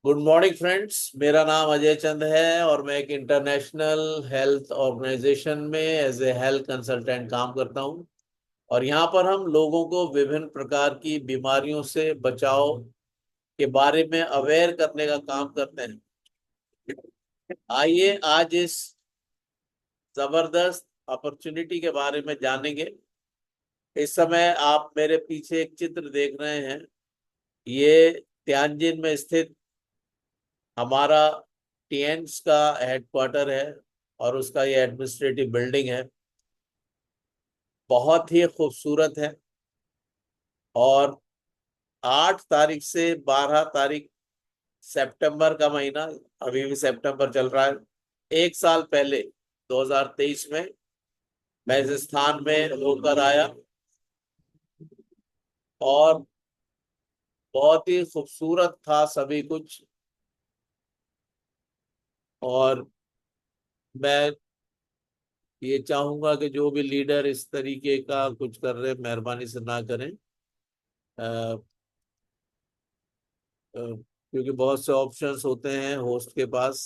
Good morning friends. मेरा नाम अजय चंद है और मैं एक इंटरनेशनल हेल्थ ऑर्गेनाइजेशन में एज ए हेल्थ कंसल्टेंट काम करता हूं। और यहाँ पर हम लोगों को विभिन्न प्रकार की बीमारियों से बचाव के बारे में अवेयर करने का काम करते हैं। आइए आज इस जबरदस्त अपॉर्चुनिटी के बारे में जानेंगे। इस समय आप मेरे पीछे एक चित्र देख रहे हैं। ये तियानजिन में स्थित हमारा टीएन्स का हेडक्वार्टर है और उसका ये एडमिनिस्ट्रेटिव बिल्डिंग है। बहुत ही खूबसूरत है। और 8 तारीख से 12 तारीख, सितंबर का महीना, अभी भी सितंबर चल रहा है, एक साल पहले 2023 में मैं इस स्थान में होकर आया और बहुत ही खूबसूरत था सभी कुछ। और मैं ये चाहूंगा कि जो भी लीडर इस तरीके का कुछ कर रहे हैं, मेहरबानी से ना करें। क्योंकि बहुत से ऑप्शंस होते हैं होस्ट के पास।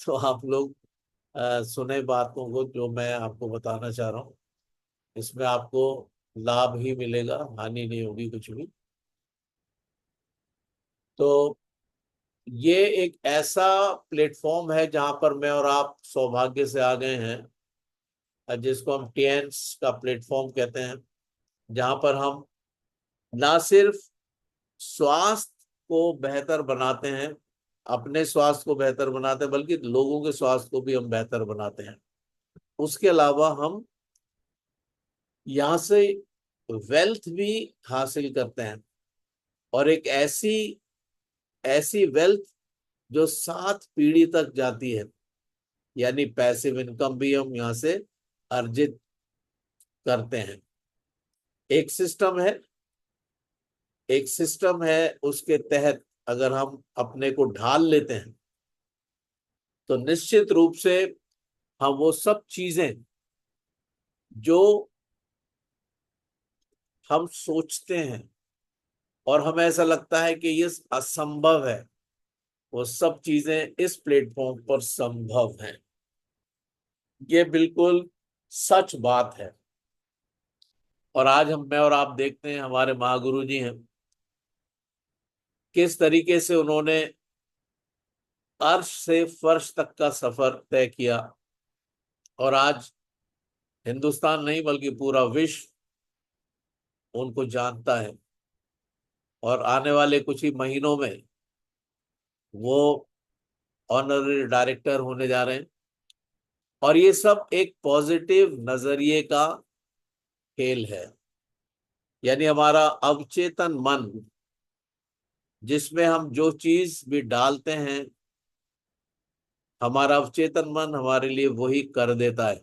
तो आप लोग सुने बातों को जो मैं आपको बताना चाह रहा हूँ। इसमें आपको लाभ ही मिलेगा, हानि नहीं होगी कुछ भी। तो ये एक ऐसा प्लेटफॉर्म है जहां पर मैं और आप सौभाग्य से आ गए हैं, जिसको हम टीएन्स का प्लेटफॉर्म कहते हैं। जहां पर हम ना सिर्फ स्वास्थ्य को बेहतर बनाते हैं, अपने स्वास्थ्य को बेहतर बनाते हैं, बल्कि लोगों के स्वास्थ्य को भी हम बेहतर बनाते हैं। उसके अलावा हम यहाँ से वेल्थ भी हासिल करते हैं। और एक ऐसी ऐसी वेल्थ जो 7 पीढ़ी तक जाती है, यानी पैसिव इनकम भी हम यहाँ से अर्जित करते हैं। एक सिस्टम है उसके तहत अगर हम अपने को ढाल लेते हैं तो निश्चित रूप से हम वो सब चीजें जो हम सोचते हैं और हमें ऐसा लगता है कि ये असंभव है, वो सब चीजें इस प्लेटफॉर्म पर संभव हैं। ये बिल्कुल सच बात है। और आज मैं और आप देखते हैं हमारे महागुरु जी हैं, किस तरीके से उन्होंने अर्श से फर्श तक का सफर तय किया। और आज हिंदुस्तान नहीं बल्कि पूरा विश्व उनको जानता है। और आने वाले कुछ ही महीनों में वो ऑनररी डायरेक्टर होने जा रहे हैं। और ये सब एक पॉजिटिव नजरिए का खेल है। यानी हमारा अवचेतन मन, जिसमें हम जो चीज भी डालते हैं, हमारा अवचेतन मन हमारे लिए वही कर देता है।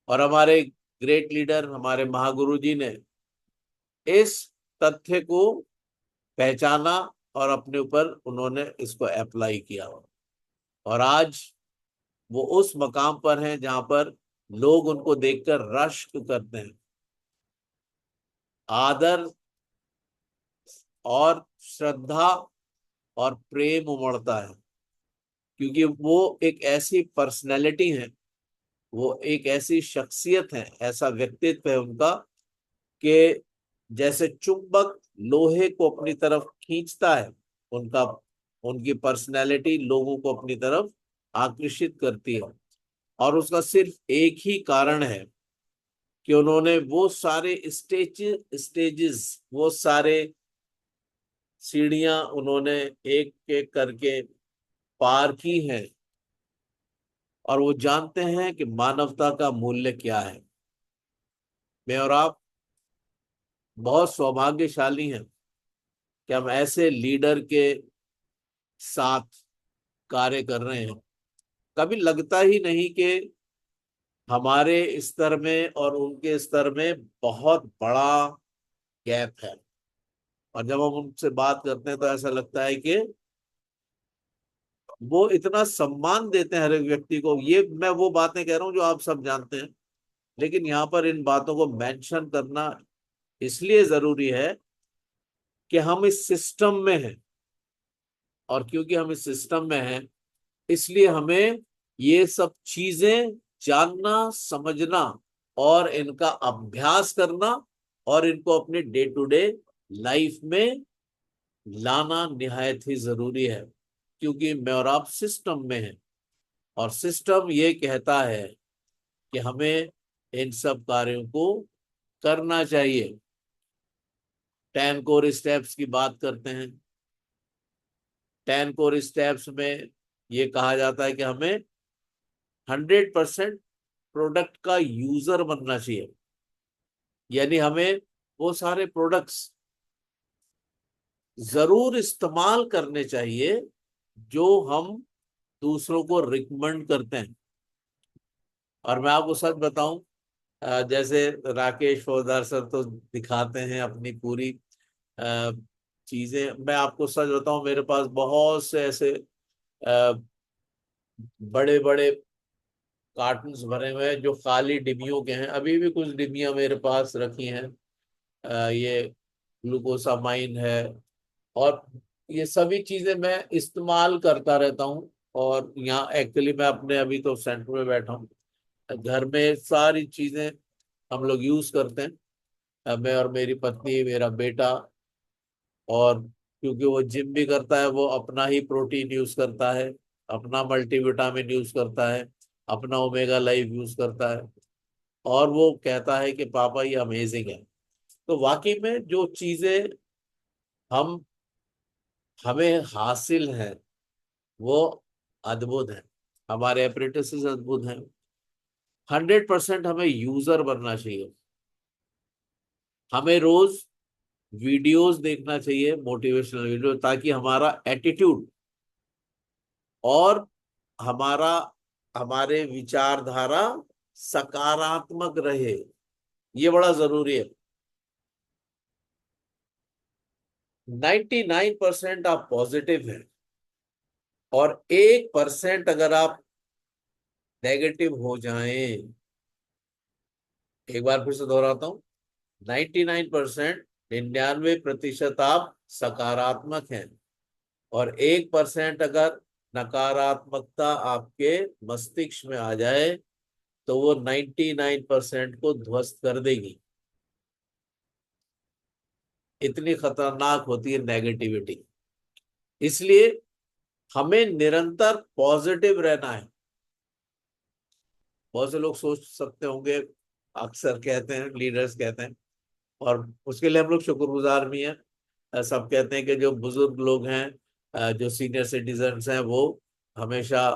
और हमारे ग्रेट लीडर, हमारे महागुरु जी ने इस तथ्य को पहचाना और अपने ऊपर उन्होंने इसको अप्लाई किया। और आज वो उस मकाम पर हैं जहां पर लोग उनको देखकर रश्क करते हैं, आदर और श्रद्धा और प्रेम उमड़ता है। क्योंकि वो एक ऐसी पर्सनैलिटी है, वो एक ऐसी शख्सियत है, ऐसा व्यक्तित्व है उनका कि जैसे चुंबक लोहे को अपनी तरफ खींचता है, उनका उनकी पर्सनैलिटी लोगों को अपनी तरफ आकर्षित करती है। और उसका सिर्फ एक ही कारण है कि उन्होंने वो सारे स्टेजेस, वो सारे सीढ़ियां उन्होंने एक एक करके पार की हैं। और वो जानते हैं कि मानवता का मूल्य क्या है। मैं और आप बहुत सौभाग्यशाली हैं कि हम ऐसे लीडर के साथ कार्य कर रहे हैं। कभी लगता ही नहीं कि हमारे स्तर में और उनके स्तर में बहुत बड़ा गैप है। और जब हम उनसे बात करते हैं तो ऐसा लगता है कि वो इतना सम्मान देते हैं हर एक व्यक्ति को। ये मैं वो बातें कह रहा हूँ जो आप सब जानते हैं, लेकिन यहाँ पर इन बातों को मेंशन करना इसलिए जरूरी है कि हम इस सिस्टम में हैं। और क्योंकि हम इस सिस्टम में हैं, इसलिए हमें ये सब चीजें जानना, समझना और इनका अभ्यास करना और इनको अपने डे टू डे लाइफ में लाना निहायत ही जरूरी है, क्योंकि मैं और आप सिस्टम में हैं और सिस्टम ये कहता है कि हमें इन सब कार्यों को करना चाहिए। 10 कोर स्टेप्स की बात करते हैं। 10 कोर स्टेप्स में ये कहा जाता है कि हमें 100% प्रोडक्ट का यूजर बनना चाहिए, यानी हमें वो सारे प्रोडक्ट्स जरूर इस्तेमाल करने चाहिए जो हम दूसरों को रिकमेंड करते हैं। और मैं आपको सच बताऊं, जैसे राकेश पोद्दार सर तो दिखाते हैं अपनी पूरी अ, चीजें। मैं आपको सच बताऊं, मेरे पास बहुत से ऐसे बड़े बड़े कार्टन्स भरे हुए हैं जो खाली डिब्बियों के हैं। अभी भी कुछ डिब्बियां मेरे पास रखी हैं। ये ग्लूकोसामाइन है और ये सभी चीजें मैं इस्तेमाल करता रहता हूँ। और यहाँ एक्चुअली मैं अपने अभी तो सेंटर में बैठा हूँ, घर में सारी चीजें हम लोग यूज करते हैं। मैं और मेरी पत्नी, मेरा बेटा। और क्योंकि वो जिम भी करता है, वो अपना ही प्रोटीन यूज करता है, अपना मल्टीविटामिन यूज करता है, अपना ओमेगा लाइव यूज करता है। और वो कहता है कि पापा ये अमेजिंग है। तो वाकई में जो चीजें हम हमें हासिल है वो अद्भुत है। हमारे अप्रेंटिस अद्भुत हैं। 100% हमें यूजर बनना चाहिए। हमें रोज वीडियोस देखना चाहिए, मोटिवेशनल वीडियो, ताकि हमारा एटीट्यूड और हमारा हमारे विचारधारा सकारात्मक रहे। ये बड़ा जरूरी है। 99% आप पॉजिटिव हैं और 1% अगर आप नेगेटिव हो जाएं, एक बार फिर से दोहराता हूं, 99%, 99% आप सकारात्मक हैं और 1% अगर नकारात्मकता आपके मस्तिष्क में आ जाए तो वो 99% को ध्वस्त कर देगी। इतनी खतरनाक होती है नेगेटिविटी। इसलिए हमें निरंतर पॉजिटिव रहना है। बहुत से लोग सोच सकते होंगे, अक्सर कहते हैं, लीडर्स कहते हैं, और उसके लिए हम लोग शुक्रगुजार भी हैं। सब कहते हैं कि जो बुजुर्ग लोग हैं, जो सीनियर सिटीजन्स हैं, वो हमेशा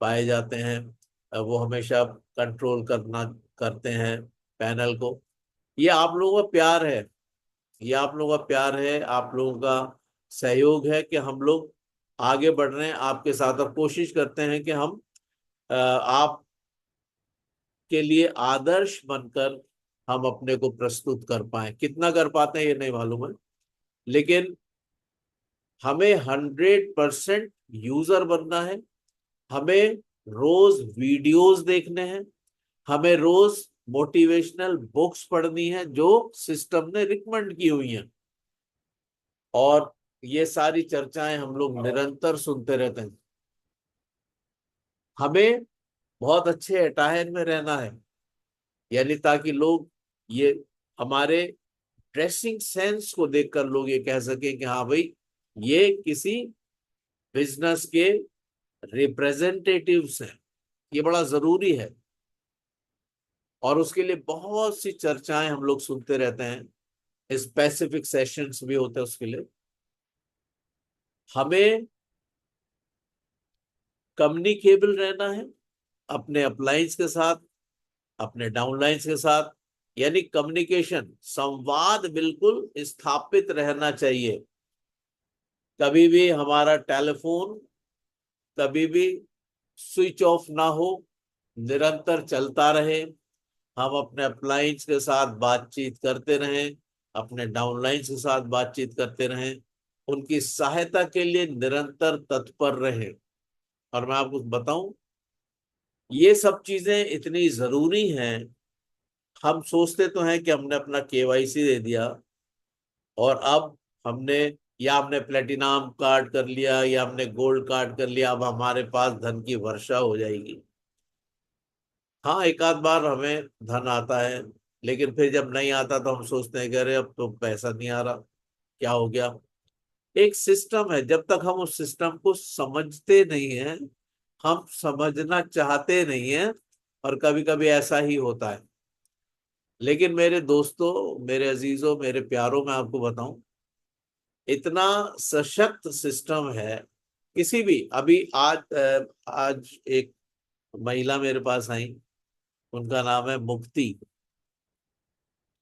पाए जाते हैं। वो हमेशा कंट्रोल करते हैं पैनल को। ये आप लोगों का प्यार है। ये आप लोगों का प्यार है, आप लोगों का सहयोग है कि हम लोग आगे बढ़ रहे हैं आपके साथ और कोशिश करते हैं कि हम आप के लिए आदर्श बनकर हम अपने को प्रस्तुत कर पाए। कितना कर पाते हैं ये नहीं मालूम है, लेकिन हमें 100% यूजर बनना है। हमें रोज वीडियोस देखने हैं। हमें रोज मोटिवेशनल बुक्स पढ़नी है जो सिस्टम ने रिकमेंड की हुई हैं। और ये सारी चर्चाएं हम लोग निरंतर सुनते रहते हैं। हमें बहुत अच्छे अटायर में रहना है, यानी ताकि लोग ये हमारे ड्रेसिंग सेंस को देखकर लोग ये कह सके कि हाँ भाई, ये किसी बिजनेस के रिप्रेजेंटेटिव्स हैं। ये बड़ा जरूरी है और उसके लिए बहुत सी चर्चाएं हम लोग सुनते रहते हैं। स्पेसिफिक सेशंस भी होते हैं उसके लिए। हमें कम्युनिकेबल रहना है अपने अपलाइंस के साथ, अपने डाउनलाइंस के साथ, यानी कम्युनिकेशन, संवाद बिल्कुल स्थापित रहना चाहिए। कभी भी हमारा टेलीफोन कभी भी स्विच ऑफ ना हो, निरंतर चलता रहे। हम अपने अपलाइंस के साथ बातचीत करते रहें, अपने डाउनलाइंस के साथ बातचीत करते रहें, उनकी सहायता के लिए निरंतर तत्पर रहें। और मैं आपको बताऊं, ये सब चीजें इतनी जरूरी हैं। हम सोचते तो हैं कि हमने अपना केवाईसी दे दिया और अब हमने या हमने प्लेटिनम कार्ड कर लिया या हमने गोल्ड कार्ड कर लिया, अब हमारे पास धन की वर्षा हो जाएगी। हाँ, एक आध बार हमें धन आता है, लेकिन फिर जब नहीं आता तो हम सोचते हैं कि अरे अब तो पैसा नहीं आ रहा, क्या हो गया। एक सिस्टम है, जब तक हम उस सिस्टम को समझते नहीं हैं, हम समझना चाहते नहीं हैं, और कभी कभी ऐसा ही होता है। लेकिन मेरे दोस्तों, मेरे अजीजों, मेरे प्यारों, मैं आपको बताऊं, इतना सशक्त सिस्टम है। किसी भी, अभी आज एक महिला मेरे पास आई, उनका नाम है मुक्ति,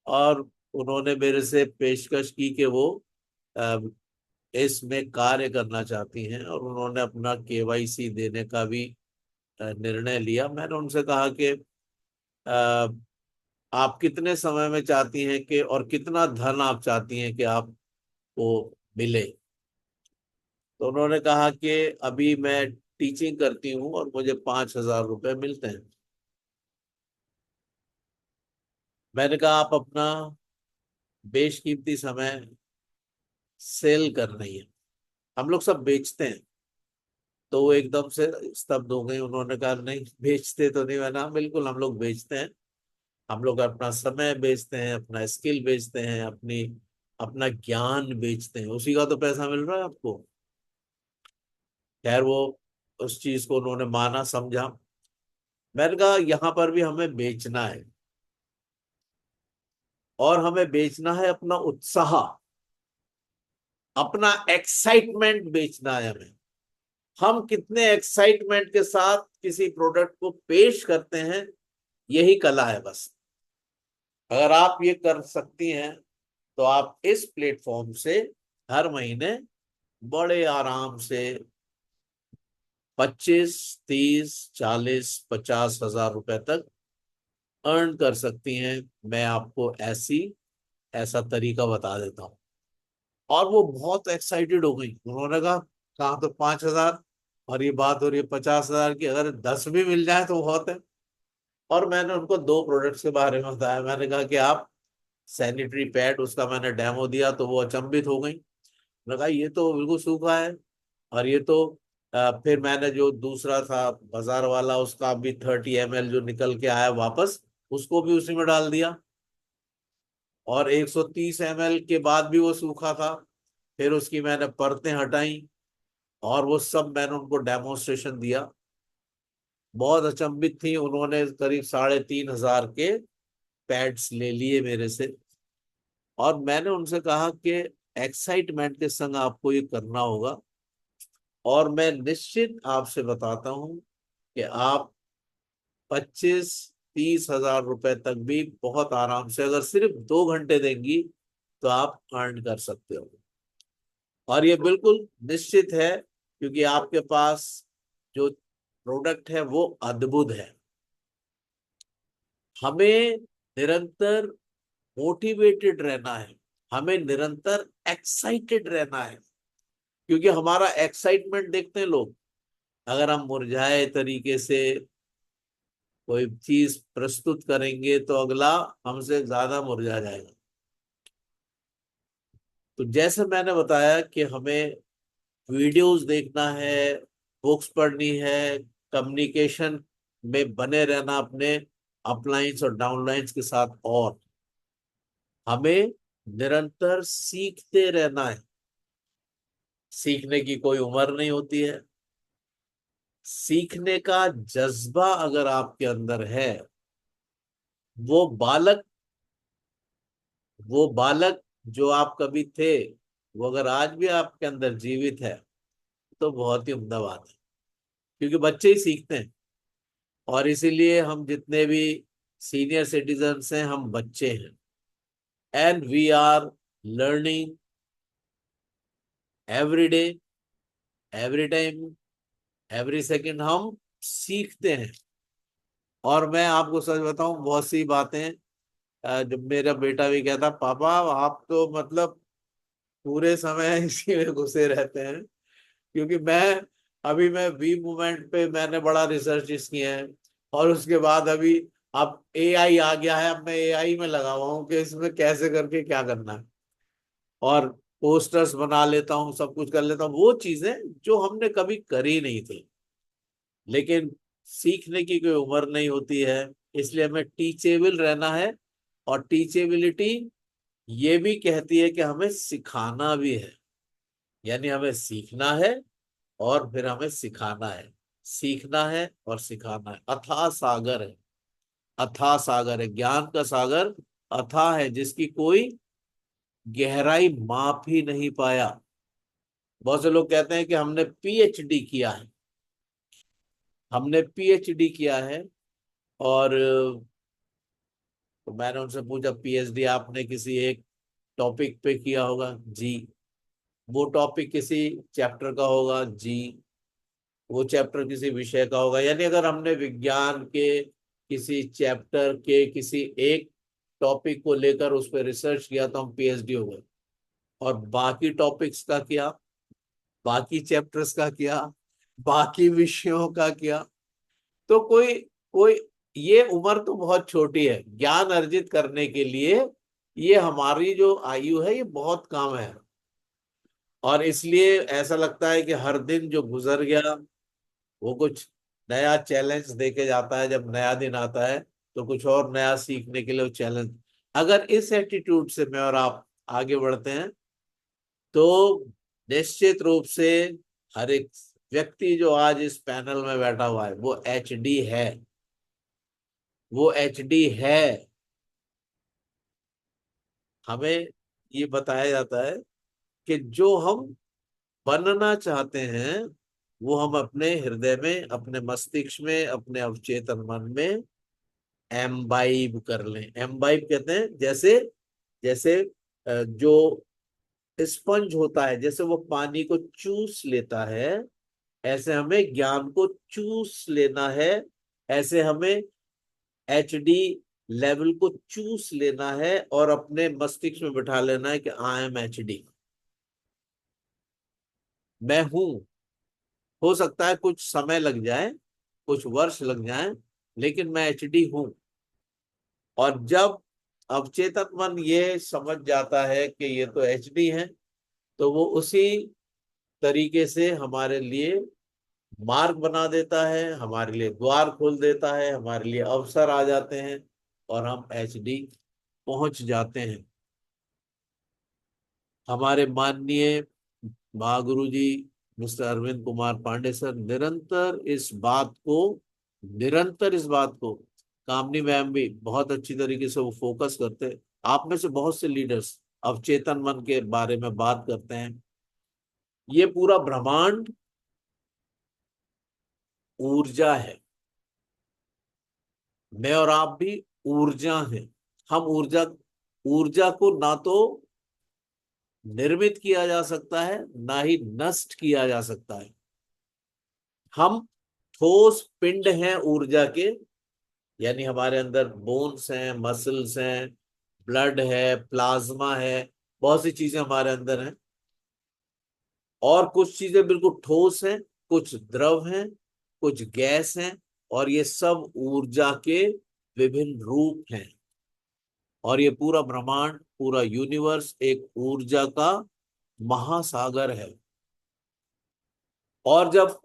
और उन्होंने मेरे से पेशकश की कि वो अ, इसमें कार्य करना चाहती हैं, और उन्होंने अपना केवाईसी देने का भी निर्णय लिया। मैंने उनसे कहा कि अ, आप कितने समय में चाहती हैं कि, और कितना धन आप चाहती हैं कि आपको मिले। तो उन्होंने कहा कि अभी मैं टीचिंग करती हूँ और मुझे 5,000 रुपये मिलते हैं। मैंने कहा आप अपना बेशकीमती समय सेल कर रही है, हम लोग सब बेचते हैं। तो वो एकदम से स्तब्ध हो गई, उन्होंने कहा नहीं बेचते तो नहीं। मैंने कहा बिल्कुल हम लोग बेचते हैं, हम लोग अपना समय बेचते हैं, अपना स्किल बेचते हैं, अपना ज्ञान बेचते हैं, उसी का तो पैसा मिल रहा है आपको। खैर वो उस चीज को उन्होंने माना, समझा। मैंने कहा यहाँ पर भी हमें बेचना है, और हमें बेचना है अपना उत्साह, अपना एक्साइटमेंट बेचना है हमें। हम कितने एक्साइटमेंट के साथ किसी प्रोडक्ट को पेश करते हैं, यही कला है बस। अगर आप ये कर सकती हैं तो आप इस प्लेटफॉर्म से हर महीने बड़े आराम से 25, 30, 40, 50,000 रुपए तक अर्न कर सकती हैं। मैं आपको ऐसा तरीका बता देता हूँ। और वो बहुत एक्साइटेड हो गई, उन्होंने कहा कहा तो 5,000, और ये बात हो रही है 50,000 की, अगर 10 भी मिल जाए तो बहुत है। और मैंने उनको दो प्रोडक्ट्स के बारे में बताया। मैंने कहा कि आप सैनिटरी पैड, उसका मैंने डेमो दिया तो वो अचंभित हो गई। मैंने कहा ये तो बिल्कुल सूखा है, और ये तो फिर मैंने जो दूसरा था बाजार वाला, उसका भी 30 ml जो निकल के आया वापस, उसको भी उसी में डाल दिया। और 130 ml के बाद भी वो सूखा था। फिर उसकी मैंने परतें हटाई, और वो सब मैंने उनको डेमोन्स्ट्रेशन दिया। बहुत अचंभित थी, उन्होंने करीब 3,500 के पैड्स ले लिए मेरे से। और मैंने उनसे कहा कि एक्साइटमेंट के संग आपको ये करना होगा, और मैं निश्चित आपसे बताता हूं कि आप 25, 30 हजार रुपए तक भी बहुत आराम से, अगर सिर्फ 2 घंटे देंगी, तो आप अर्न कर सकते हो। और ये बिल्कुल निश्चित है, क्योंकि आपके पास जो प्रोडक्ट है वो अद्भुत है। हमें निरंतर मोटिवेटेड रहना है, हमें निरंतर एक्साइटेड रहना है, क्योंकि हमारा एक्साइटमेंट देखते हैं लोग। अगर हम मुरझाए तरीके से कोई चीज प्रस्तुत करेंगे तो अगला हमसे ज्यादा मुरझा जाएगा। तो जैसे मैंने बताया कि हमें वीडियोस देखना है, बुक्स पढ़नी है, कम्युनिकेशन में बने रहना अपने अपलाइंस और डाउनलाइंस के साथ, और हमें निरंतर सीखते रहना है। सीखने की कोई उम्र नहीं होती है। सीखने का जज्बा अगर आपके अंदर है, वो बालक वो बालक जो आप कभी थे, वो अगर आज भी आपके अंदर जीवित है, तो बहुत ही उम्दा बात है। क्योंकि बच्चे ही सीखते हैं, और इसीलिए हम जितने भी सीनियर सिटीजन्स हैं, हम बच्चे हैं। And we are learning every day, every time, every second हम सीखते हैं। और मैं आपको सच बताऊं, बहुत सी बातें जब मेरा बेटा भी कहता पापा आप तो मतलब पूरे समय इसी में घुसे रहते हैं। क्योंकि मैं वी मूवमेंट पे मैंने बड़ा रिसर्च किया है, और उसके बाद अभी अब एआई आ गया है, अब मैं एआई में लगा हुआ हूँ कि इसमें कैसे करके क्या करना है। और पोस्टर्स बना लेता हूँ, सब कुछ कर लेता हूँ, वो चीजें जो हमने कभी करी नहीं थी। लेकिन सीखने की कोई उम्र नहीं होती है, इसलिए हमें टीचेबल रहना है। और टीचेबिलिटी ये भी कहती है कि हमें सिखाना भी है, यानी हमें सीखना है और फिर हमें सिखाना है। सीखना है और सिखाना है, अथाह सागर है। अथाह सागर है, ज्ञान का सागर अथाह है, जिसकी कोई गहराई माप ही नहीं पाया। बहुत से लोग कहते हैं कि हमने पीएचडी किया है, हमने पीएचडी किया है। और तो मैंने उनसे पूछा, पीएचडी आपने किसी एक टॉपिक पे किया होगा? जी। वो टॉपिक किसी चैप्टर का होगा? जी। वो चैप्टर किसी विषय का होगा? यानी अगर हमने विज्ञान के किसी चैप्टर के किसी एक टॉपिक को लेकर उस पर रिसर्च किया तो हम पीएचडी हो गए। और बाकी टॉपिक्स का किया, बाकी चैप्टर्स का किया, बाकी विषयों का किया, तो कोई कोई ये उम्र तो बहुत छोटी है ज्ञान अर्जित करने के लिए। ये हमारी जो आयु है ये बहुत कम है। और इसलिए ऐसा लगता है कि हर दिन जो गुजर गया वो कुछ नया चैलेंज देके जाता है। जब नया दिन आता है तो कुछ और नया सीखने के लिए वो चैलेंज। अगर इस एटीट्यूड से मैं और आप आगे बढ़ते हैं तो निश्चित रूप से हर एक व्यक्ति जो आज इस पैनल में बैठा हुआ है वो एचडी है, वो एचडी है। हमें ये बताया जाता है कि जो हम बनना चाहते हैं वो हम अपने हृदय में, अपने मस्तिष्क में, अपने अवचेतन मन में एम्बाइब कर लें। एम्बाइब कहते हैं जैसे जैसे जो स्पंज होता है, जैसे वो पानी को चूस लेता है, ऐसे हमें ज्ञान को चूस लेना है। ऐसे हमें एचडी लेवल को चूस लेना है और अपने मस्तिष्क में बिठा लेना है कि आई एम एचडी, मैं हूं। हो सकता है कुछ समय लग जाए, कुछ वर्ष लग जाए, लेकिन मैं एचडी हूं। और जब अवचेतन मन ये समझ जाता है कि ये तो एचडी है, तो वो उसी तरीके से हमारे लिए मार्ग बना देता है, हमारे लिए द्वार खोल देता है, हमारे लिए अवसर आ जाते हैं और हम एचडी पहुंच जाते हैं। हमारे माननीय महागुरु जी मिस्टर अरविंद कुमार पांडे सर निरंतर इस बात को कामनी मैम भी बहुत अच्छी तरीके से वो फोकस करते हैं। आप में से बहुत से लीडर्स अवचेतन मन के बारे में बात करते हैं। ये पूरा ब्रह्मांड ऊर्जा है, मैं और आप भी ऊर्जा हैं। हम ऊर्जा ऊर्जा को ना तो निर्मित किया जा सकता है ना ही नष्ट किया जा सकता है। हम ठोस पिंड हैं ऊर्जा के, यानी हमारे अंदर बोन्स हैं, मसल्स हैं, ब्लड है, प्लाज्मा है, बहुत सी चीजें हमारे अंदर हैं। और कुछ चीजें बिल्कुल ठोस हैं, कुछ द्रव हैं, कुछ गैस हैं, और ये सब ऊर्जा के विभिन्न रूप हैं। और ये पूरा ब्रह्मांड, पूरा यूनिवर्स एक ऊर्जा का महासागर है। और जब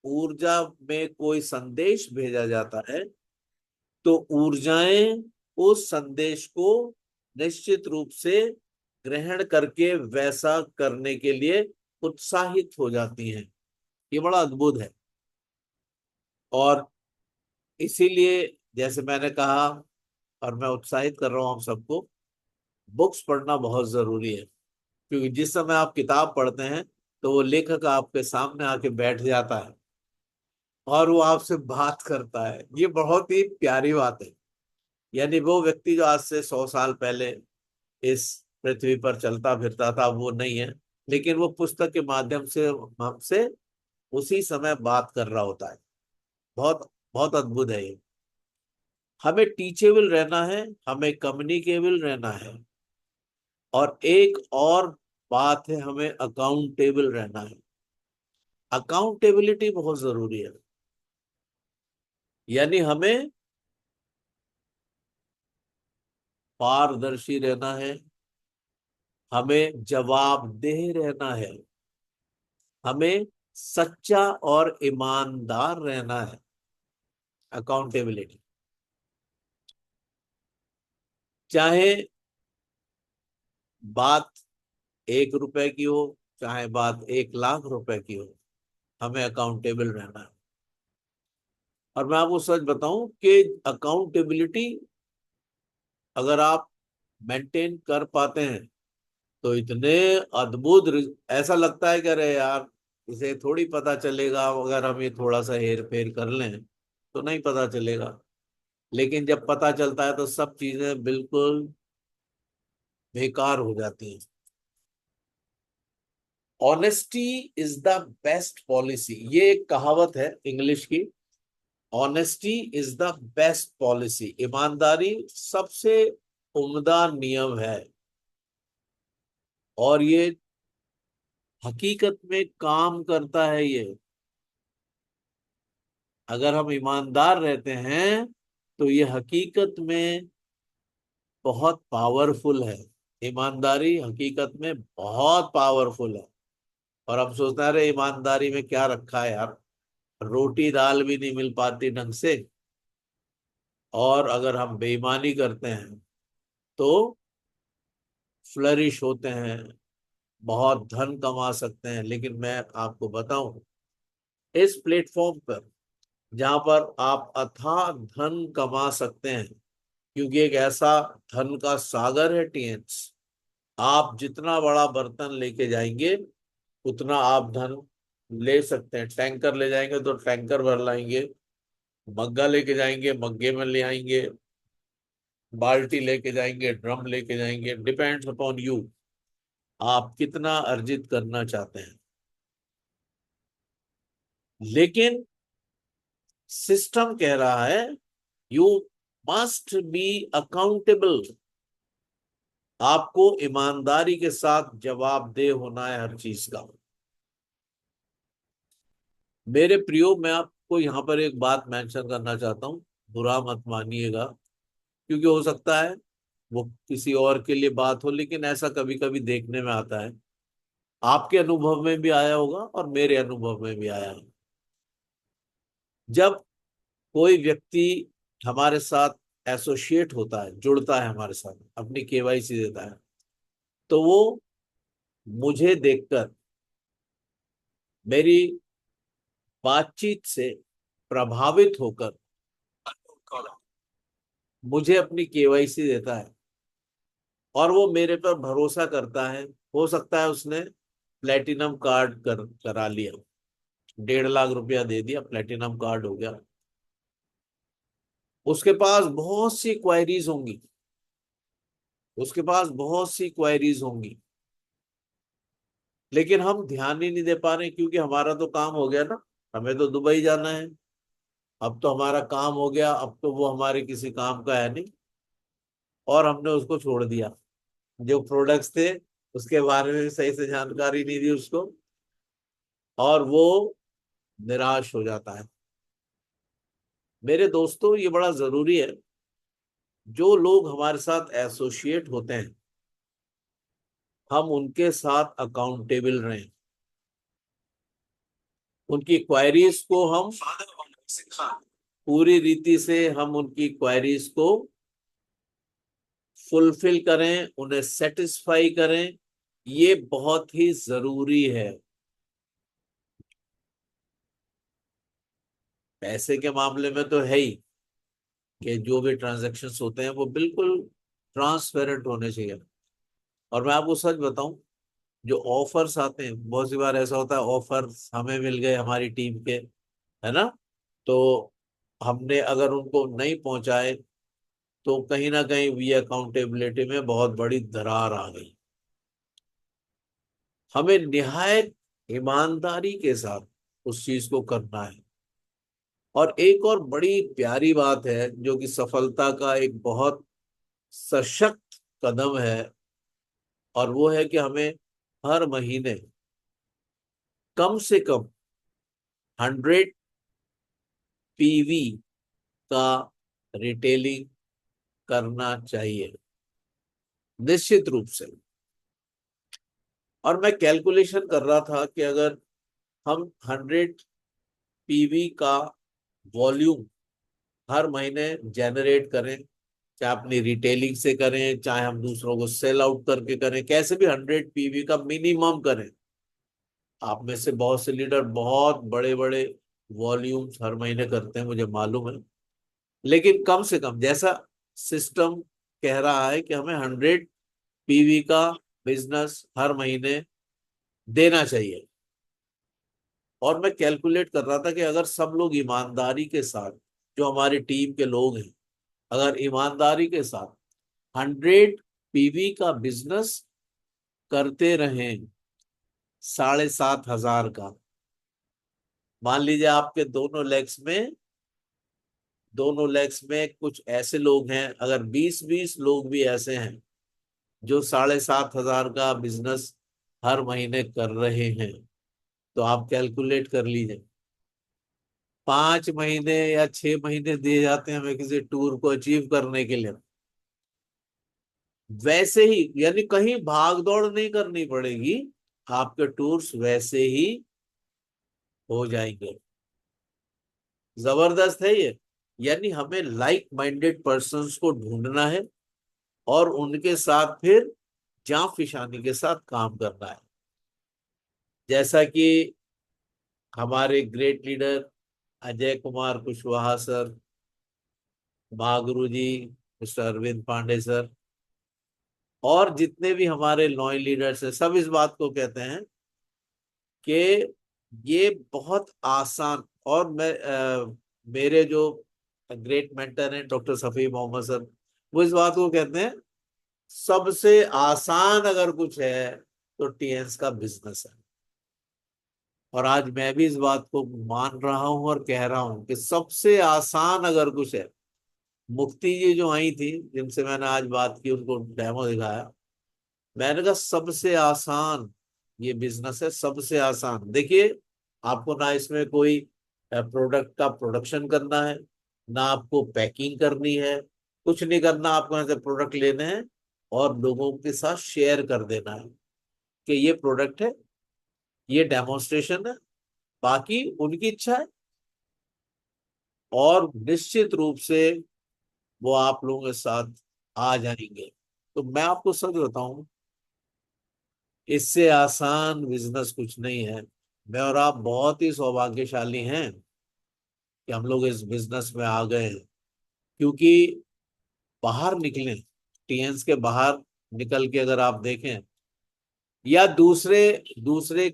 ऊर्जा में कोई संदेश भेजा जाता है तो ऊर्जाएं उस संदेश को निश्चित रूप से ग्रहण करके वैसा करने के लिए उत्साहित हो जाती हैं। ये बड़ा अद्भुत है। और इसीलिए जैसे मैंने कहा, और मैं उत्साहित कर रहा हूं हम सबको, बुक्स पढ़ना बहुत जरूरी है। क्योंकि जिस समय आप किताब पढ़ते हैं तो वो लेखक आपके सामने आके बैठ जाता है और वो आपसे बात करता है। ये बहुत ही प्यारी बात है। यानी वो व्यक्ति जो आज से 100 साल पहले इस पृथ्वी पर चलता फिरता था वो नहीं है, लेकिन वो पुस्तक के माध्यम से हमसे उसी समय बात कर रहा होता है। बहुत बहुत अद्भुत है ये। हमें टीचेबल रहना है, हमें कम्युनिकेबल रहना है, और एक और बात है, हमें अकाउंटेबल रहना है। अकाउंटेबिलिटी बहुत जरूरी है। यानी हमें पारदर्शी रहना है, हमें जवाबदेह रहना है, हमें सच्चा और ईमानदार रहना है। अकाउंटेबिलिटी, चाहे बात 1 रुपए की हो, चाहे बात 1 लाख रुपए की हो, हमें अकाउंटेबल रहना है। और मैं आपको सच बताऊं कि अकाउंटेबिलिटी अगर आप मेंटेन कर पाते हैं तो इतने ऐसा लगता है कि अरे यार, इसे थोड़ी पता चलेगा, अगर हम ये थोड़ा सा हेर फेर कर लें तो नहीं पता चलेगा। लेकिन जब पता चलता है तो सब चीजें बिल्कुल बेकार हो जाती हैं। Honesty is the best policy, ये एक कहावत है इंग्लिश की। Honesty is the best policy, ईमानदारी सबसे उम्दा नियम है। और ये हकीकत में काम करता है। ये अगर हम ईमानदार रहते हैं तो ये हकीकत में बहुत पावरफुल है। ईमानदारी हकीकत में बहुत पावरफुल है। और हम सोचते हैं अरे ईमानदारी में क्या रखा है यार, रोटी दाल भी नहीं मिल पाती ढंग से। और अगर हम बेईमानी करते हैं तो फ्लरिश होते हैं, बहुत धन कमा सकते हैं। लेकिन मैं आपको बताऊं, इस प्लेटफॉर्म पर जहां पर आप अथाह धन कमा सकते हैं, क्योंकि एक ऐसा धन का सागर है टीएंस। आप जितना बड़ा बर्तन लेके जाएंगे उतना आप धन ले सकते हैं। टैंकर ले जाएंगे तो टैंकर भर लाएंगे, मग्गा लेके जाएंगे मग्गे में ले आएंगे, बाल्टी लेके जाएंगे ड्रम लेके जाएंगे। डिपेंड्स अपॉन यू, आप कितना अर्जित करना चाहते हैं। लेकिन सिस्टम कह रहा है यू मस्ट बी अकाउंटेबल, आपको ईमानदारी के साथ जवाबदेह होना है हर चीज का। मेरे प्रियो, मैं आपको यहाँ पर एक बात मेंशन करना चाहता हूँ, बुरा मत मानिएगा, क्योंकि हो सकता है वो किसी और के लिए बात हो, लेकिन ऐसा कभी कभी देखने में आता है। आपके अनुभव में भी आया होगा और मेरे अनुभव में भी आया है। जब कोई व्यक्ति हमारे साथ एसोसिएट होता है, जुड़ता है हमारे साथ, अपनी केवाईसी देता है, तो वो मुझे देखकर, मेरी बातचीत से प्रभावित होकर मुझे अपनी केवाईसी देता है और वो मेरे पर भरोसा करता है। हो सकता है उसने प्लेटिनम कार्ड करा लिया, 1.5 लाख रुपया दे दिया, प्लेटिनम कार्ड हो गया। उसके पास बहुत सी क्वायरीज होंगी, उसके पास बहुत सी क्वायरीज होंगी, लेकिन हम ध्यान ही नहीं दे पा रहे क्योंकि हमारा तो काम हो गया ना, हमें तो दुबई जाना है। अब तो हमारा काम हो गया, अब तो वो हमारे किसी काम का है नहीं, और हमने उसको छोड़ दिया। जो प्रोडक्ट्स थे उसके बारे में सही से जानकारी नहीं दी उसको, और वो निराश हो जाता है। मेरे दोस्तों, ये बड़ा जरूरी है, जो लोग हमारे साथ एसोसिएट होते हैं हम उनके साथ अकाउंटेबल रहें। उनकी क्वायरीज को हम पूरी रीति से, हम उनकी क्वायरीज को फुलफिल करें, उन्हें सेटिस्फाई करें। ये बहुत ही जरूरी है। पैसे के मामले में तो है ही कि जो भी ट्रांजैक्शंस होते हैं वो बिल्कुल ट्रांसपेरेंट होने चाहिए। और मैं आपको सच बताऊं, जो ऑफर्स आते हैं, बहुत सी बार ऐसा होता है ऑफर्स हमें मिल गए हमारी टीम के, है ना, तो हमने अगर उनको नहीं पहुंचाए तो कहीं ना कहीं वी अकाउंटेबिलिटी में बहुत बड़ी दरार आ गई। हमें निहायत ईमानदारी के साथ उस चीज को करना है। और एक और बड़ी प्यारी बात है जो कि सफलता का एक बहुत सशक्त कदम है, और वो है कि हमें हर महीने कम से कम 100 PV का रिटेलिंग करना चाहिए, निश्चित रूप से। और मैं कैलकुलेशन कर रहा था कि अगर हम 100 PV का वॉल्यूम हर महीने जनरेट करें, चाहे अपनी रिटेलिंग से करें, चाहे हम दूसरों को सेल आउट करके करें, कैसे भी 100 PV का मिनिमम करें। आप में से बहुत से लीडर बहुत बड़े बड़े वॉल्यूम्स हर महीने करते हैं, मुझे मालूम है। लेकिन कम से कम जैसा सिस्टम कह रहा है कि हमें 100 PV का बिजनेस हर महीने देना चाहिए। और मैं कैलकुलेट कर रहा था कि अगर सब लोग ईमानदारी के साथ, जो हमारी टीम के लोग हैं, अगर ईमानदारी के साथ 100 PV का बिजनेस करते रहें 7,500 का, मान लीजिए आपके दोनों लेग्स में कुछ ऐसे लोग हैं, अगर 20-20 लोग भी ऐसे हैं जो 7,500 का बिजनेस हर महीने कर रहे हैं, तो आप कैलकुलेट कर लीजिए 5 महीने या 6 महीने दिए जाते हैं हमें किसी टूर को अचीव करने के लिए। वैसे ही, यानी कहीं भाग दौड़ नहीं करनी पड़ेगी, आपके टूर्स वैसे ही हो जाएंगे। जबरदस्त है ये। यानी हमें लाइक माइंडेड पर्सन्स को ढूंढना है और उनके साथ फिर जां फिशानी के साथ काम करना है। जैसा कि हमारे great leader Ajay Kumar Kushwaha sir, Mahaguru ji mister Arvind Pandey sir, और जितने भी हमारे लॉयल लीडर्स हैं, सब इस बात को कहते हैं कि ये बहुत आसान। और मेरे जो ग्रेट मेंटर हैं डॉक्टर सफी मोहम्मद सर, वो इस बात को कहते हैं सबसे आसान अगर कुछ है तो टीएंस का बिजनेस है। और आज मैं भी इस बात को मान रहा हूं और कह रहा हूं कि सबसे आसान अगर कुछ है, मुफ्ती जी जो आई थी जिनसे मैंने आज बात की, उनको डेमो दिखाया, मैंने कहा सबसे आसान ये बिजनेस है, सबसे आसान। देखिए, आपको ना इसमें कोई प्रोडक्ट का प्रोडक्शन करना है, ना आपको पैकिंग करनी है, कुछ नहीं करना। आपको यहाँ से प्रोडक्ट लेने हैं और लोगों के साथ शेयर कर देना है कि ये प्रोडक्ट है, ये डेमोन्स्ट्रेशन है, बाकी उनकी इच्छा है। और निश्चित रूप से वो आप लोगों के साथ आ जाएंगे। तो मैं आपको सच बताऊं, इससे आसान बिजनेस कुछ नहीं है। मैं और आप बहुत ही सौभाग्यशाली हैं कि हम लोग इस बिजनेस में आ गए हैं। क्योंकि बाहर निकले, टीएंस के बाहर निकल के अगर आप देखें, या दूसरे दूसरे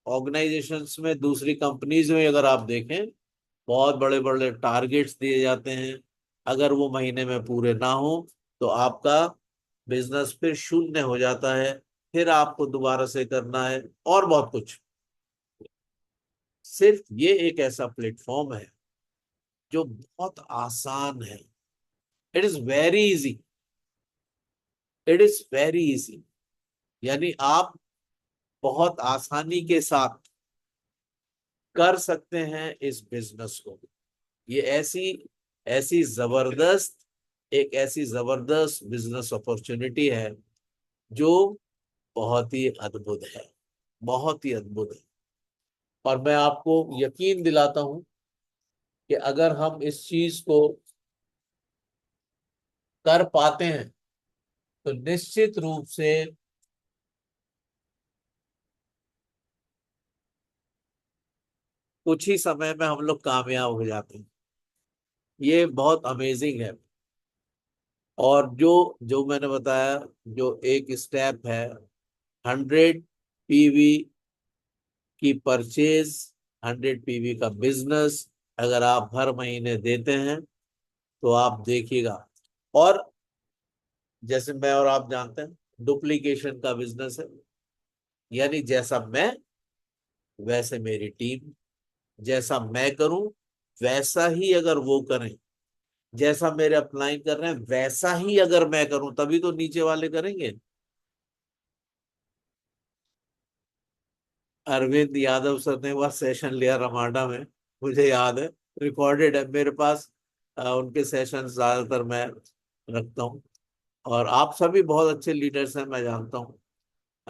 ऑर्गेनाइजेशंस में, दूसरी कंपनीज में अगर आप देखें, बहुत बड़े बड़े टारगेट्स दिए जाते हैं। अगर वो महीने में पूरे ना हो तो आपका बिजनेस फिर शून्य हो जाता है, फिर आपको दोबारा से करना है और बहुत कुछ। सिर्फ ये एक ऐसा प्लेटफॉर्म है जो बहुत आसान है। It is very easy, it is very easy. यानी आप बहुत आसानी के साथ कर सकते हैं इस बिजनेस को। ये ऐसी ऐसी जबरदस्त एक ऐसी जबरदस्त बिजनेस अपॉर्चुनिटी है जो बहुत ही अद्भुत है, बहुत ही अद्भुत है। और मैं आपको यकीन दिलाता हूं कि अगर हम इस चीज को कर पाते हैं तो निश्चित रूप से कुछ ही समय में हम लोग कामयाब हो जाते हैं। ये बहुत अमेजिंग है। और जो जो मैंने बताया, जो एक स्टेप है 100 PV की परचेज, 100 PV का बिजनेस, अगर आप हर महीने देते हैं तो आप देखिएगा। और जैसे मैं और आप जानते हैं, डुप्लीकेशन का बिजनेस है। यानी जैसा मैं, वैसे मेरी टीम, जैसा मैं करूं वैसा ही अगर वो करें, जैसा मेरे अपलाइन कर रहे हैं वैसा ही अगर मैं करूं, तभी तो नीचे वाले करेंगे। अरविंद यादव सर ने वह सेशन लिया रमाडा में, मुझे याद है, रिकॉर्डेड है मेरे पास। उनके सेशन ज्यादातर मैं रखता हूँ। और आप सभी बहुत अच्छे लीडर्स हैं, मैं जानता हूँ।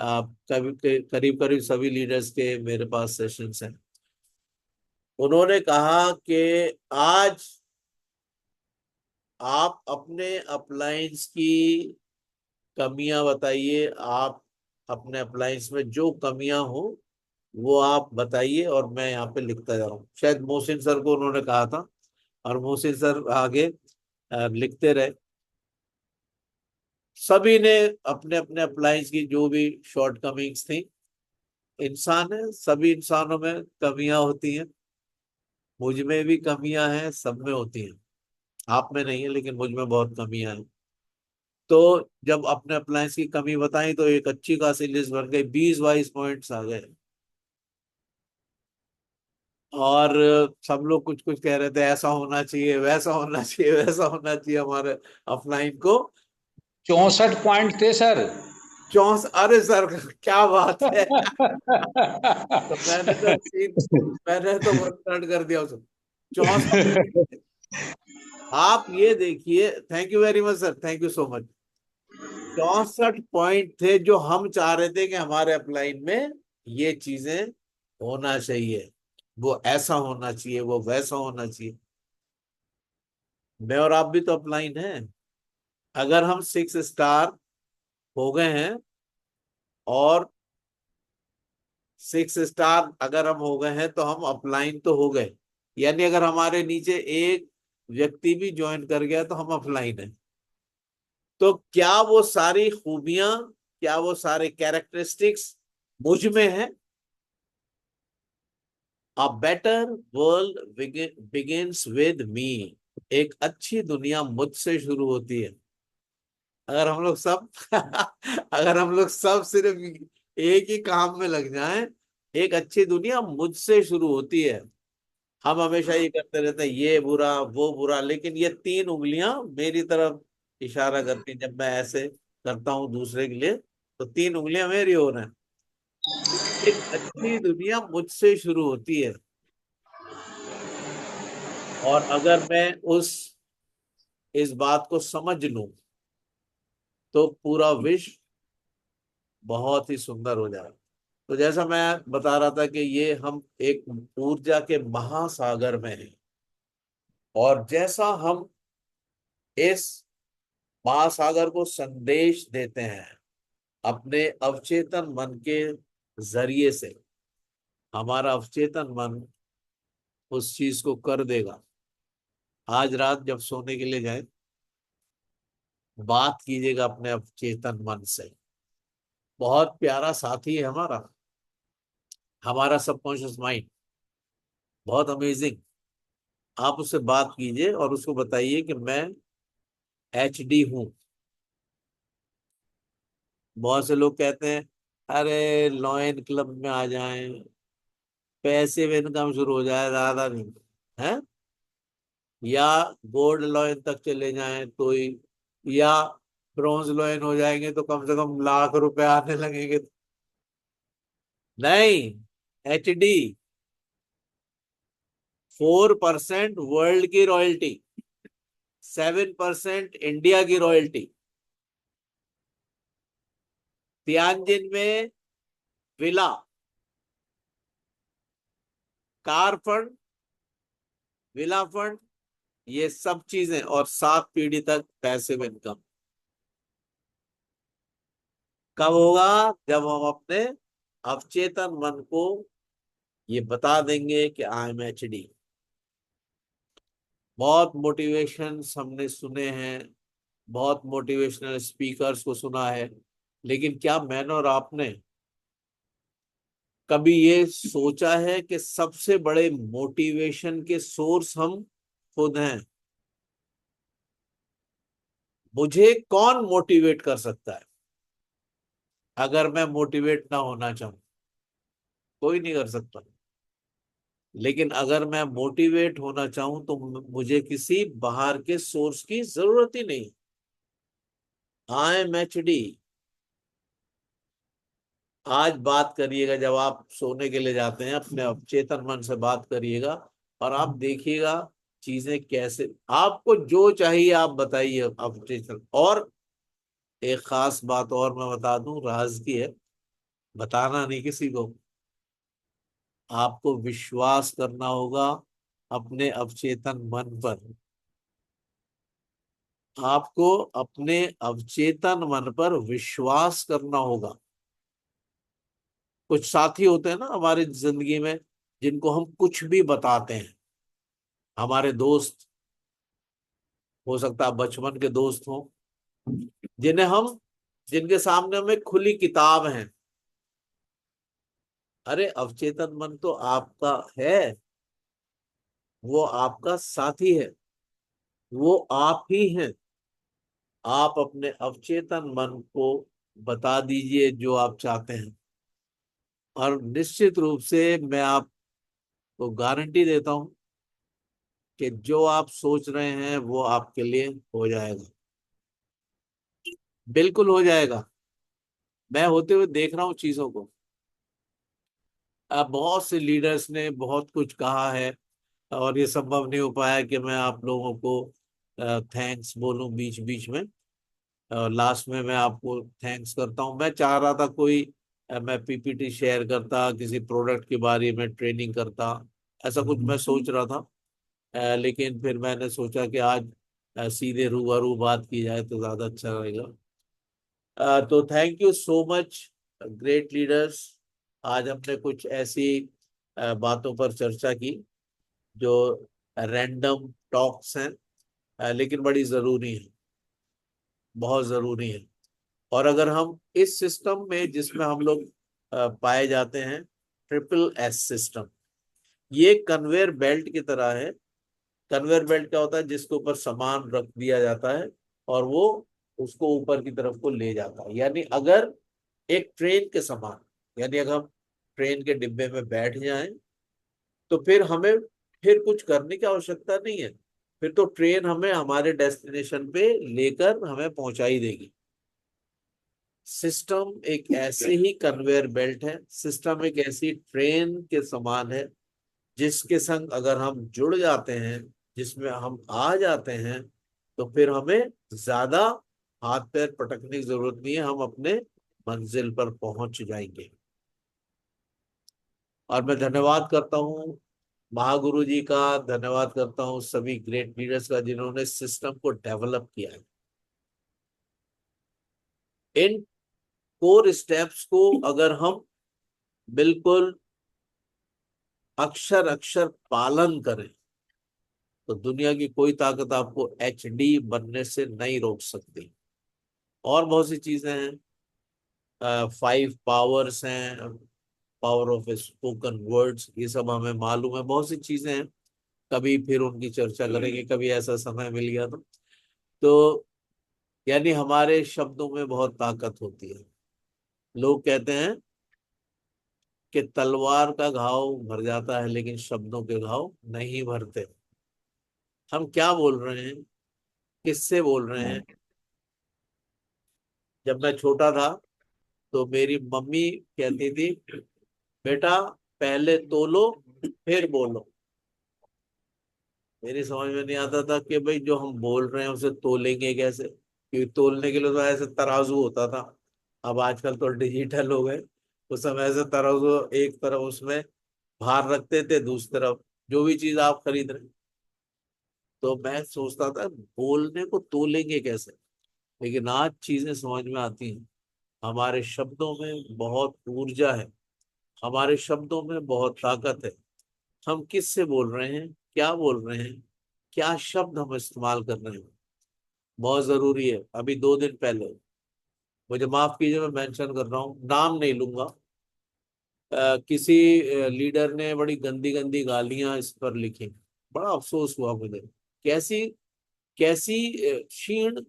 करीब करीब सभी लीडर्स के मेरे पास सेशंस हैं। उन्होंने कहा कि आज आप अपने अपलायंस की कमियां बताइए, आप अपने अप्लायंस में जो कमियां हो वो आप बताइए और मैं यहाँ पे लिखता जा रहा हूँ। शायद मोहसिन सर को उन्होंने कहा था और मोहसिन सर आगे लिखते रहे। सभी ने अपने अपने अप्लायंस की जो भी शॉर्ट कमिंग्स थी, इंसान है, सभी इंसानों में कमियां होती हैं, मुझ में भी कमियां हैं, सब में होती हैं, आप में नहीं है लेकिन मुझ में बहुत कमियां हैं। तो जब अपने अप्लायंस की कमी बताई तो एक अच्छी खासी लिस्ट बन गई, 20-22 पॉइंट्स आ गए। और सब लोग कुछ कुछ कह रहे थे, ऐसा होना चाहिए, वैसा होना चाहिए, वैसा होना चाहिए हमारे अपलाइन को। 64 पॉइंट थे सर। अरे सर क्या बात है। तो मैंने तो वर्ड कर दिया उसे। 64। आप ये देखिए, thank you very much sir, thank you so much. 64 point थे जो हम चाह रहे थे कि हमारे अपलाइन में ये चीजें होना चाहिए, वो ऐसा होना चाहिए, वो वैसा होना चाहिए। मैं और आप भी तो अपलाइन हैं। अगर हम 6 स्टार हो गए हैं, और 6 स्टार अगर हम हो गए हैं तो हम अपलाइन तो हो गए, यानी अगर हमारे नीचे एक व्यक्ति भी ज्वाइन कर गया तो हम अपलाइन है। तो क्या वो सारी खूबियां, क्या वो सारे कैरेक्टरिस्टिक्स मुझ में है? A better world begins with me. एक अच्छी दुनिया मुझसे शुरू होती है। अगर हम लोग सब अगर हम लोग सब सिर्फ एक ही काम में लग जाएं, एक अच्छी दुनिया मुझसे शुरू होती है। हम हमेशा ये करते रहते हैं, ये बुरा वो बुरा, लेकिन ये 3 उंगलियां मेरी तरफ इशारा करती हैं। जब मैं ऐसे करता हूं दूसरे के लिए तो 3 उंगलियां मेरी ओर हैं। एक अच्छी दुनिया मुझसे शुरू होती है। और अगर मैं उस इस बात को समझ लूं तो पूरा विश्व बहुत ही सुंदर हो जाए। तो जैसा मैं बता रहा था कि ये हम एक ऊर्जा के महासागर में हैं, और जैसा हम इस महासागर को संदेश देते हैं अपने अवचेतन मन के जरिए से, हमारा अवचेतन मन उस चीज को कर देगा। आज रात जब सोने के लिए जाए, बात कीजिएगा अपने अवचेतन मन से। बहुत प्यारा साथी है हमारा, हमारा सबकॉन्शियस माइंड, बहुत अमेजिंग। आप उससे बात कीजिए और उसको बताइए कि मैं HD हूँ। बहुत से लोग कहते हैं, अरे लॉयन क्लब में आ जाएं, पैसिव इनकम शुरू हो जाए, ज्यादा नहीं है, या गोल्ड लॉयन तक चले जाएं तो ही, या ब्रॉन्ज लॉयन हो जाएंगे तो कम से कम लाख रुपए आने लगेंगे। नहीं, HD। 4% वर्ल्ड की रॉयल्टी, 7% इंडिया की रॉयल्टी। तियानजिन में villa, car fund, villa fund, ये सब चीजें, और 7 पीढ़ी तक पैसिव इनकम। कब होगा? जब हम अपने अवचेतन मन को ये बता देंगे कि आई एम HD। बहुत मोटिवेशन हमने सुने हैं, बहुत मोटिवेशनल स्पीकर्स को सुना है, लेकिन क्या मैंने और आपने कभी ये सोचा है कि सबसे बड़े मोटिवेशन के सोर्स हम खुद हैं? मुझे कौन मोटिवेट कर सकता है अगर मैं मोटिवेट ना होना चाहूं? कोई नहीं कर सकता। लेकिन अगर मैं मोटिवेट होना चाहूं तो मुझे किसी बाहर के सोर्स की जरूरत ही नहीं। I am HD। आज बात करिएगा, जब आप सोने के लिए जाते हैं अपने अवचेतन मन से बात करिएगा, और आप देखिएगा चीजें कैसे, आपको जो चाहिए आप बताइए अवचेतन। और एक खास बात और मैं बता दूं, राज की है, बताना नहीं किसी को। आपको विश्वास करना होगा अपने अवचेतन मन पर। आपको अपने अवचेतन मन पर विश्वास करना होगा। कुछ साथी होते हैं ना हमारी जिंदगी में, जिनको हम कुछ भी बताते हैं। हमारे दोस्त, हो सकता है बचपन के दोस्त हों, जिन्हें हम, जिनके सामने हमें खुली किताब है। अरे अवचेतन मन तो आपका है, वो आपका साथी है, वो आप ही हैं। आप अपने अवचेतन मन को बता दीजिए जो आप चाहते हैं, और निश्चित रूप से मैं आपको गारंटी देता हूं कि जो आप सोच रहे हैं वो आपके लिए हो जाएगा। बिल्कुल हो जाएगा। मैं होते हुए देख रहा हूँ चीजों को। अब बहुत से लीडर्स ने बहुत कुछ कहा है, और ये संभव नहीं हो पाया कि मैं आप लोगों को थैंक्स बोलूं बीच बीच में। लास्ट में मैं आपको थैंक्स करता हूं। मैं चाह रहा था कोई मैं पीपीटी शेयर करता, किसी प्रोडक्ट के बारे में ट्रेनिंग करता, ऐसा कुछ मैं सोच रहा था। लेकिन फिर मैंने सोचा कि आज सीधे रूबरू बात की जाए तो ज्यादा अच्छा रहेगा। तो thank you so much great leaders. आज हमने कुछ ऐसी बातों पर चर्चा की जो रैंडम टॉक्स हैं, लेकिन बड़ी जरूरी है, बहुत जरूरी है। और अगर हम इस सिस्टम में जिसमें हम लोग पाए जाते हैं, ट्रिपल एस सिस्टम, ये कन्वेयर बेल्ट की तरह है। कन्वेयर बेल्ट क्या होता है? जिसके ऊपर सामान रख दिया जाता है और वो उसको ऊपर की तरफ को ले जाता है। यानी अगर एक ट्रेन के समान, यानी अगर हम ट्रेन के डिब्बे में बैठ जाएं तो फिर हमें फिर कुछ करने की आवश्यकता नहीं है। फिर तो ट्रेन हमें हमारे डेस्टिनेशन पे लेकर हमें पहुंचा ही देगी। सिस्टम एक ऐसे ही कन्वेयर बेल्ट है, सिस्टम एक ऐसी ट्रेन के समान है, जिसके संग अगर हम जुड़ जाते हैं, जिसमें हम आ जाते हैं, तो फिर हमें ज्यादा हाथ पैर पटकने की जरूरत नहीं है, हम अपने मंजिल पर पहुंच जाएंगे। और मैं धन्यवाद करता हूँ महागुरु जी का, धन्यवाद करता हूँ सभी ग्रेट लीडर्स का जिन्होंने सिस्टम को डेवलप किया है। इन कोर स्टेप्स को अगर हम बिल्कुल अक्षर अक्षर पालन करें, तो दुनिया की कोई ताकत आपको एचडी बनने से नहीं रोक सकती। और बहुत सी चीजें हैं, 5 पावर्स हैं, पावर ऑफ स्पोकन वर्ड्स, ये सब हमें मालूम है। बहुत सी चीजें हैं, कभी फिर उनकी चर्चा करेंगे, कभी ऐसा समय मिल गया तो यानी हमारे शब्दों में बहुत ताकत होती है। लोग कहते हैं कि तलवार का घाव भर जाता है लेकिन शब्दों के घाव नहीं भरते। हम क्या बोल रहे हैं, किससे बोल रहे हैं? जब मैं छोटा था तो मेरी मम्मी कहती थी, बेटा पहले तोलो फिर बोलो। मेरी समझ में नहीं आता था कि भाई जो हम बोल रहे हैं उसे तोलेंगे कैसे, क्योंकि तोलने के लिए तो ऐसे तराजू होता था। अब आजकल तो डिजिटल हो गए। उस समय ऐसे तराजू, एक तरफ उसमें भार रखते थे, दूसरी तरफ जो भी चीज आप खरीद रहे। तो मैं सोचता था बोलने को तोलेंगे कैसे। लेकिन आज चीजें समझ में आती हैं। हमारे शब्दों में बहुत ऊर्जा है, हमारे शब्दों में बहुत ताकत है। हम किस से बोल रहे हैं, क्या बोल रहे हैं, क्या शब्द हम इस्तेमाल कर रहे हैं, बहुत जरूरी है। अभी 2 दिन पहले, मुझे माफ कीजिए मैं मेंशन कर रहा हूँ, नाम नहीं लूंगा, किसी लीडर ने बड़ी गंदी गंदी गालियां इस पर लिखी। बड़ा अफसोस हुआ मुझे। कैसी कैसी क्षीण,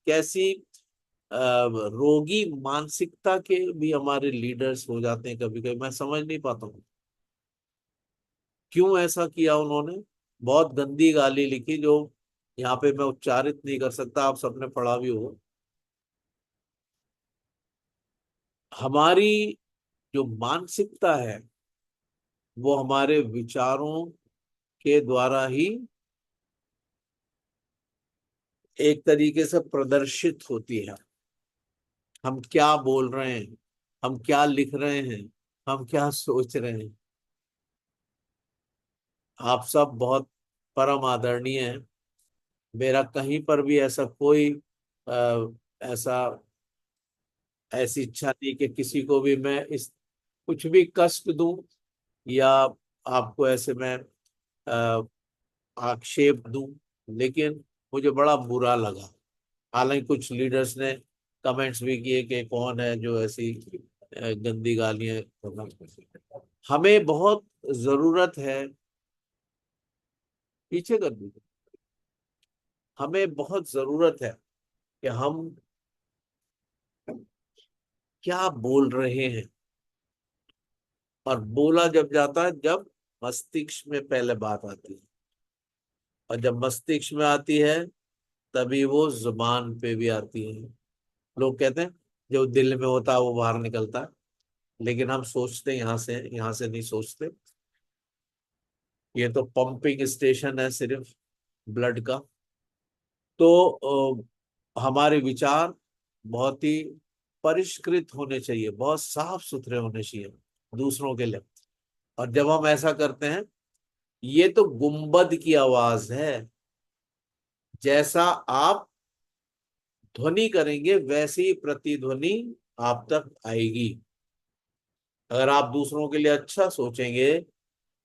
कैसी रोगी मानसिकता के भी हमारे लीडर्स हो जाते हैं कभी कभी। मैं समझ नहीं पाता हूँ क्यों ऐसा किया उन्होंने। बहुत गंदी गाली लिखी जो यहाँ पे मैं उच्चारित नहीं कर सकता, आप सबने पढ़ा भी होगा। हमारी जो मानसिकता है वो हमारे विचारों के द्वारा ही एक तरीके से प्रदर्शित होती है। हम क्या बोल रहे हैं, हम क्या लिख रहे हैं, हम क्या सोच रहे हैं। आप सब बहुत परम आदरणीय हैं। मेरा कहीं पर भी ऐसा कोई आ, ऐसा ऐसी इच्छा नहीं कि किसी को भी मैं इस कुछ भी कष्ट दूं, या आपको ऐसे मैं अ, आक्षेप दूं। लेकिन मुझे बड़ा बुरा लगा। हालांकि कुछ लीडर्स ने कमेंट्स भी किए कि कौन है जो ऐसी गंदी गालियां। हमें बहुत जरूरत है, पीछे कर दीजिए। हमें बहुत जरूरत है कि हम क्या बोल रहे हैं। और बोला जब जाता है जब मस्तिष्क में पहले बात आती है, और जब मस्तिष्क में आती है तभी वो जुबान पे भी आती है। लोग कहते हैं जो दिल में होता है वो बाहर निकलता है, लेकिन हम सोचते हैं यहाँ से नहीं सोचते। ये तो पंपिंग स्टेशन है सिर्फ ब्लड का। तो हमारे विचार बहुत ही परिष्कृत होने चाहिए, बहुत साफ सुथरे होने चाहिए दूसरों के लिए। और जब हम ऐसा करते हैं, ये तो गुंबद की आवाज है। जैसा आप ध्वनि करेंगे वैसी ही प्रतिध्वनि आप तक आएगी। अगर आप दूसरों के लिए अच्छा सोचेंगे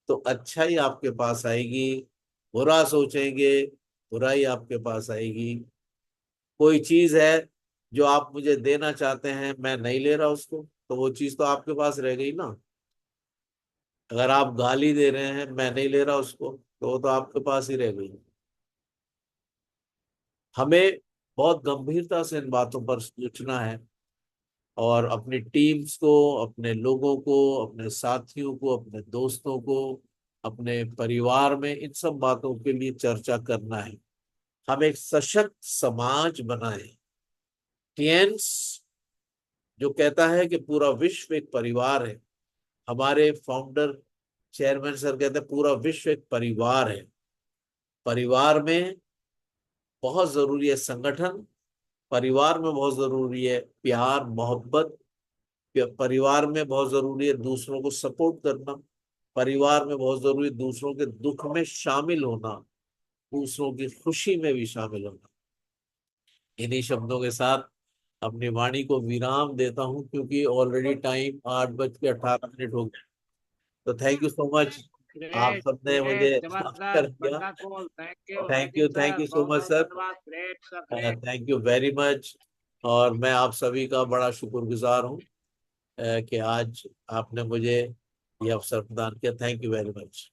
तो अच्छा ही आपके पास आएगी, बुरा सोचेंगे बुराई आपके पास आएगी। कोई चीज है जो आप मुझे देना चाहते हैं, मैं नहीं ले रहा उसको, तो वो चीज तो आपके पास रह गई ना। अगर आप गाली दे रहे हैं, मैं नहीं ले रहा उसको, तो वो तो आपके पास ही रह गई। हमें बहुत गंभीरता से इन बातों पर सोचना है, और अपनी टीम्स को, अपने लोगों को, अपने साथियों को, अपने दोस्तों को, अपने परिवार में इन सब बातों के लिए चर्चा करना है। हम एक सशक्त समाज बनाएं। टियंस जो कहता है कि पूरा विश्व एक परिवार है, हमारे फाउंडर चेयरमैन सर कहते हैं पूरा विश्व एक परिवार है। परिवार में बहुत जरूरी है संगठन, परिवार में बहुत जरूरी है प्यार मोहब्बत, परिवार में बहुत जरूरी है दूसरों को सपोर्ट करना, परिवार में बहुत जरूरी है दूसरों के दुख में शामिल होना, दूसरों की खुशी में भी शामिल होना। इन्हीं शब्दों के साथ अपनी वाणी को विराम देता हूं, क्योंकि ऑलरेडी टाइम 8:18 हो गया। तो थैंक यू सो मच। आप ग्रेट सबने ग्रेट, मुझे जबरदस्त, अवसर दिया। Wonderful, thank thank you you so sir, much बहुत सर। बहुत धन्यवाद, great sir, great. Thank you very much. और मैं आप सभी का बड़ा शुक्रगुजार हूँ कि आज आपने मुझे ये अवसर प्रदान किया। Thank you very much.